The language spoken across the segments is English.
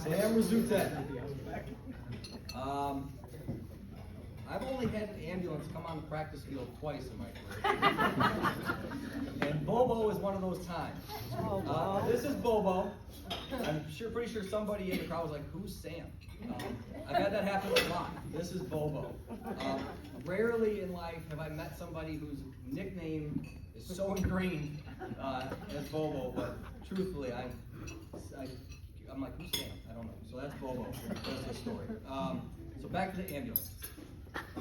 Sam Rizzutet. I've only had an ambulance come on the practice field twice in my career. And BoBo is one of those times. This is BoBo. I'm pretty sure somebody in the crowd was like, who's Sam? I've had that happen a lot. This is BoBo. Rarely in life have I met somebody whose nickname is so ingrained as BoBo, but truthfully, I'm like, who's Sam? I don't know. So that's BoBo. That's the story. So back to the ambulance.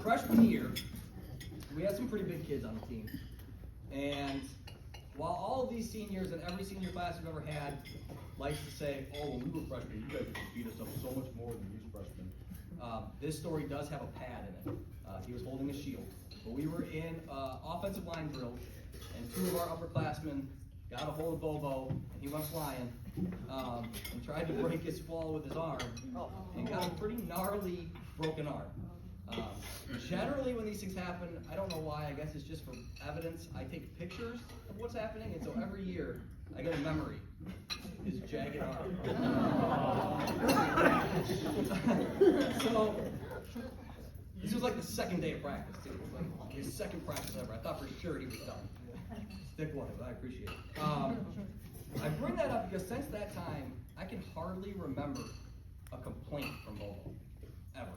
Freshman year, we had some pretty big kids on the team. And while all of these seniors and every senior class we've ever had likes to say, oh, when we were freshmen, you guys beat us up so much more than these freshmen. This story does have a pad in it. He was holding a shield. But we were in offensive line drill, and two of our upperclassmen got a hold of BoBo, and he went flying, and tried to break his fall with his arm, and got a pretty gnarly broken arm. Generally, when these things happen, I don't know why, I guess it's just for evidence. I take pictures of what's happening, and so every year, I get a memory. His jagged arm. So, this was like the second day of practice, too. It was like his second practice ever. I thought for sure he was done. Stick with it, I appreciate it. I bring that up because since that time, I can hardly remember a complaint from BoBo, ever.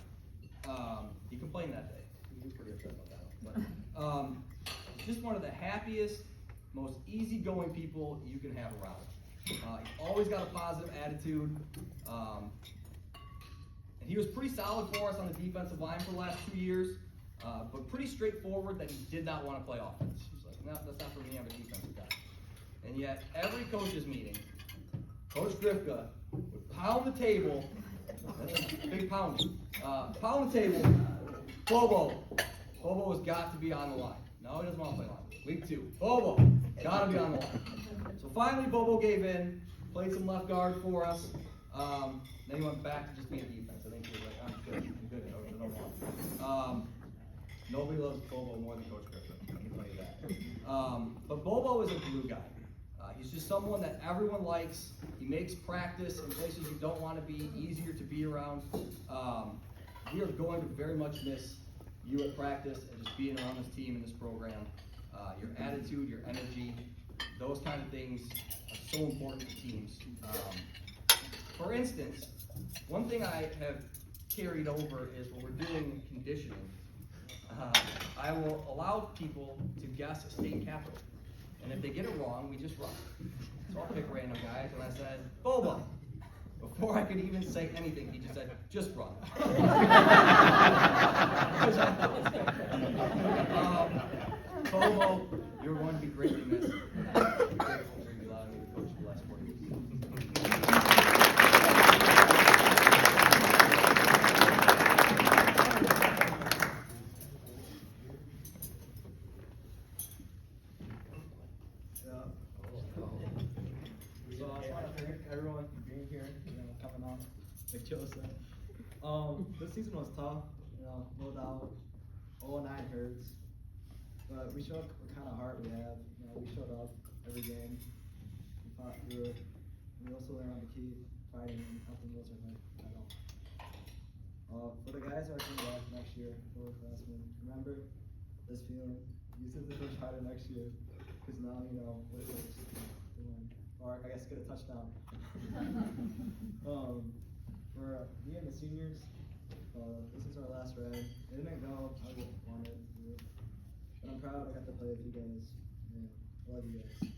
He complained that day. He was pretty upset about that one. But just one of the happiest, most easygoing people you can have around. He's always got a positive attitude. And he was pretty solid for us on the defensive line for the last 2 years, but pretty straightforward that he did not want to play offense. He's like, no, that's not for me, I'm a defensive guy. And yet, every coaches meeting, Coach Grifka would pound the table. That's a big pounding. Pound the table. BoBo has got to be on the line. No, he doesn't want to play line. Week 2. BoBo, got to be on the line. So finally, BoBo gave in, played some left guard for us. Then he went back to just being defense. I think he was like, I'm good, Coach. I don't want. Nobody loves BoBo more than Coach Grifka. I can tell you that. But BoBo is a glue guy. He's just someone that everyone likes. He makes practice in places you don't want to be easier to be around. We are going to very much miss you at practice and just being around this team and this program. Your attitude, your energy, those kind of things are so important to teams. For instance, one thing I have carried over is when we're doing conditioning, I will allow people to guess a state capital. And if they get it wrong, we just run. So I'll pick random guys, and I said, BoBo. Before I could even say anything, he just said, just run. BoBo, you're going to be greatly missed. I'm grateful for you allowing me to coach the last 4 years. So I want to thank everyone for being here, coming on, like Joe said. This season was tough, no doubt. 0-9 hurts, but we showed what kind of heart we have. We showed up every game. We fought through it. We also learned to keep fighting and nothing was our title. For the guys who are coming back next year, upperclassmen, remember this feeling. Use it to push harder next year, because now you know what it takes to win. Or I guess get a touchdown. For me and the seniors, this is our last ride. It didn't go how we wanted it to, but I'm proud I got to play with you guys. Yeah, love you guys.